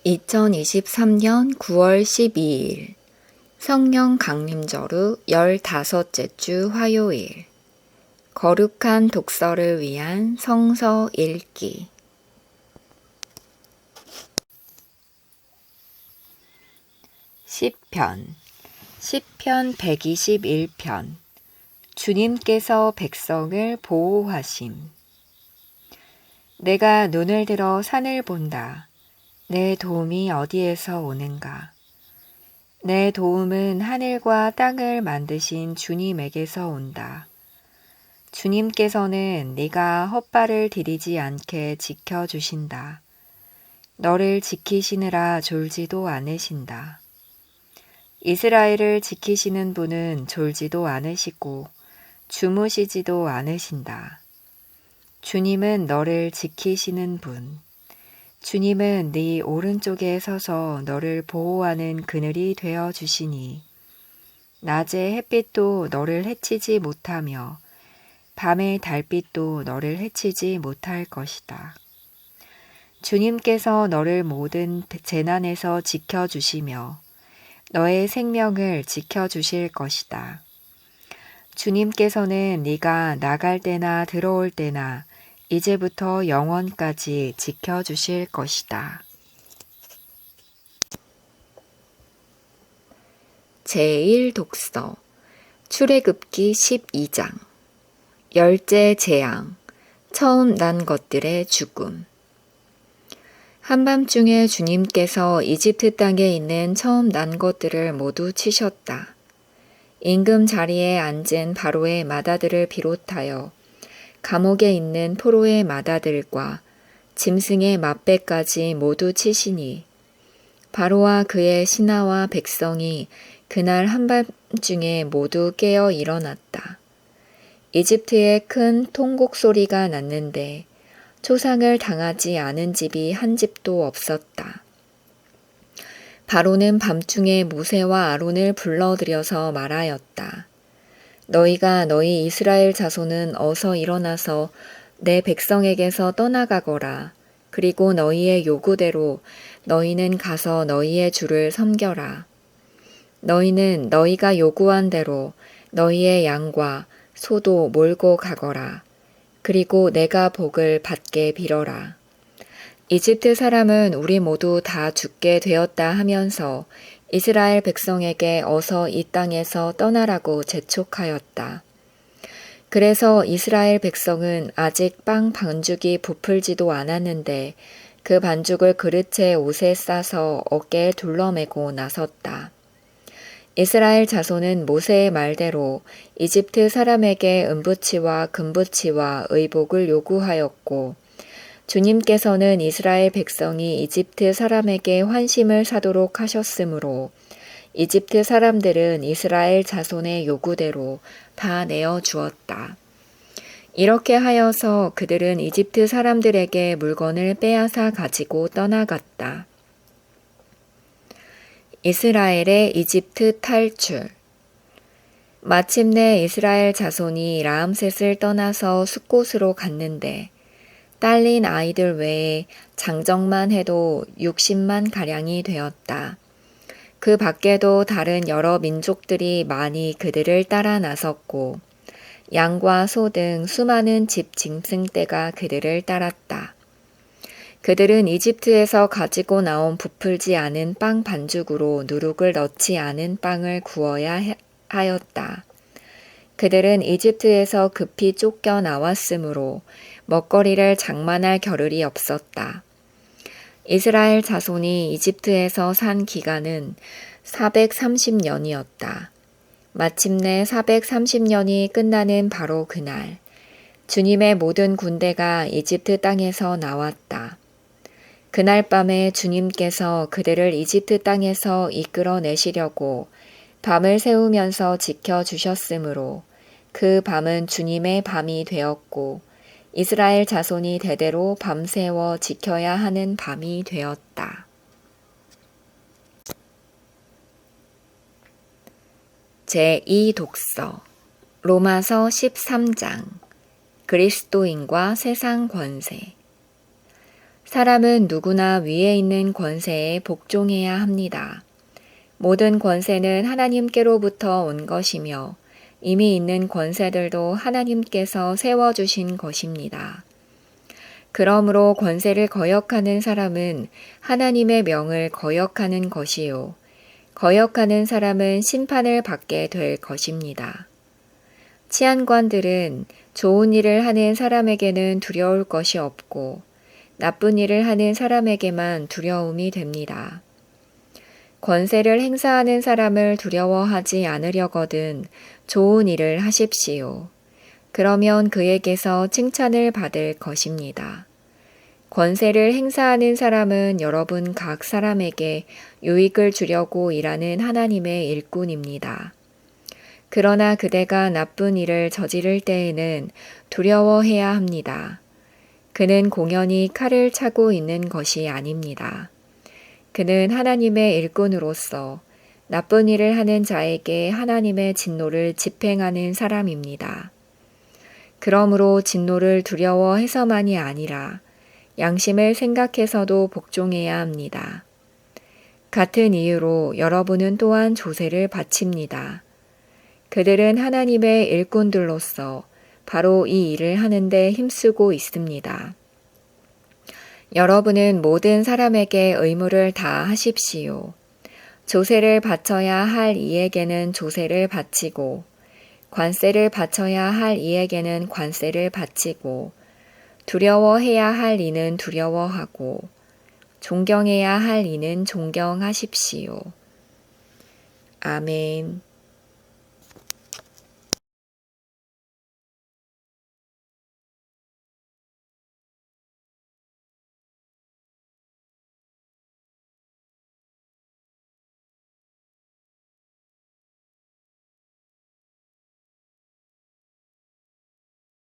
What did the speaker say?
2023년 9월 12일 성령 강림절후 15째 주 화요일 거룩한 독서를 위한 성서 읽기 시편 121편 주님께서 백성을 보호하심. 내가 눈을 들어 산을 본다. 내 도움이 어디에서 오는가? 내 도움은 하늘과 땅을 만드신 주님에게서 온다. 주님께서는 네가 헛발을 디디지 않게 지켜주신다. 너를 지키시느라 졸지도 않으신다. 이스라엘을 지키시는 분은 졸지도 않으시고 주무시지도 않으신다. 주님은 너를 지키시는 분. 주님은 네 오른쪽에 서서 너를 보호하는 그늘이 되어 주시니 낮의 햇빛도 너를 해치지 못하며 밤의 달빛도 너를 해치지 못할 것이다. 주님께서 너를 모든 재난에서 지켜주시며 너의 생명을 지켜주실 것이다. 주님께서는 네가 나갈 때나 들어올 때나 이제부터 영원까지 지켜주실 것이다. 제1독서 출애굽기 12장 열째 재앙 처음 난 것들의 죽음. 한밤중에 주님께서 이집트 땅에 있는 처음 난 것들을 모두 치셨다. 임금 자리에 앉은 바로의 마다들을 비롯하여 감옥에 있는 포로의 마다들과 짐승의 맏배까지 모두 치시니 바로와 그의 신하와 백성이 그날 한밤중에 모두 깨어 일어났다. 이집트에 큰 통곡 소리가 났는데 초상을 당하지 않은 집이 한 집도 없었다. 바로는 밤중에 모세와 아론을 불러들여서 말하였다. 너희가 너희 이스라엘 자손은 어서 일어나서 내 백성에게서 떠나가거라. 그리고 너희의 요구대로 너희는 가서 너희의 주를 섬겨라. 너희는 너희가 요구한 대로 너희의 양과 소도 몰고 가거라. 그리고 내가 복을 받게 빌어라. 이집트 사람은 우리 모두 다 죽게 되었다 하면서 이스라엘 백성에게 어서 이 땅에서 떠나라고 재촉하였다. 그래서 이스라엘 백성은 아직 빵 반죽이 부풀지도 않았는데 그 반죽을 그릇에 옷에 싸서 어깨에 둘러매고 나섰다. 이스라엘 자손은 모세의 말대로 이집트 사람에게 은부치와 금부치와 의복을 요구하였고 주님께서는 이스라엘 백성이 이집트 사람에게 환심을 사도록 하셨으므로 이집트 사람들은 이스라엘 자손의 요구대로 다 내어주었다. 이렇게 하여서 그들은 이집트 사람들에게 물건을 빼앗아 가지고 떠나갔다. 이스라엘의 이집트 탈출. 마침내 이스라엘 자손이 라암셋을 떠나서 숫곳으로 갔는데 딸린 아이들 외에 장정만 해도 60만 가량이 되었다. 그 밖에도 다른 여러 민족들이 많이 그들을 따라 나섰고 양과 소 등 수많은 집 짐승떼가 그들을 따랐다. 그들은 이집트에서 가지고 나온 부풀지 않은 빵 반죽으로 누룩을 넣지 않은 빵을 구워야 하였다. 그들은 이집트에서 급히 쫓겨 나왔으므로 먹거리를 장만할 겨를이 없었다. 이스라엘 자손이 이집트에서 산 기간은 430년이었다. 마침내 430년이 끝나는 바로 그날, 주님의 모든 군대가 이집트 땅에서 나왔다. 그날 밤에 주님께서 그들을 이집트 땅에서 이끌어내시려고 밤을 새우면서 지켜주셨으므로 그 밤은 주님의 밤이 되었고 이스라엘 자손이 대대로 밤새워 지켜야 하는 밤이 되었다. 제2독서 로마서 13장 그리스도인과 세상 권세. 사람은 누구나 위에 있는 권세에 복종해야 합니다. 모든 권세는 하나님께로부터 온 것이며 이미 있는 권세들도 하나님께서 세워주신 것입니다. 그러므로 권세를 거역하는 사람은 하나님의 명을 거역하는 것이요. 거역하는 사람은 심판을 받게 될 것입니다. 치안관들은 좋은 일을 하는 사람에게는 두려울 것이 없고 나쁜 일을 하는 사람에게만 두려움이 됩니다. 권세를 행사하는 사람을 두려워하지 않으려거든 좋은 일을 하십시오. 그러면 그에게서 칭찬을 받을 것입니다. 권세를 행사하는 사람은 여러분 각 사람에게 유익을 주려고 일하는 하나님의 일꾼입니다. 그러나 그대가 나쁜 일을 저지를 때에는 두려워해야 합니다. 그는 공연히 칼을 차고 있는 것이 아닙니다. 그는 하나님의 일꾼으로서 나쁜 일을 하는 자에게 하나님의 진노를 집행하는 사람입니다. 그러므로 진노를 두려워해서만이 아니라 양심을 생각해서도 복종해야 합니다. 같은 이유로 여러분은 또한 조세를 바칩니다. 그들은 하나님의 일꾼들로서 바로 이 일을 하는데 힘쓰고 있습니다. 여러분은 모든 사람에게 의무를 다 하십시오. 조세를 바쳐야 할 이에게는 조세를 바치고, 관세를 바쳐야 할 이에게는 관세를 바치고, 두려워해야 할 이는 두려워하고, 존경해야 할 이는 존경하십시오. 아멘.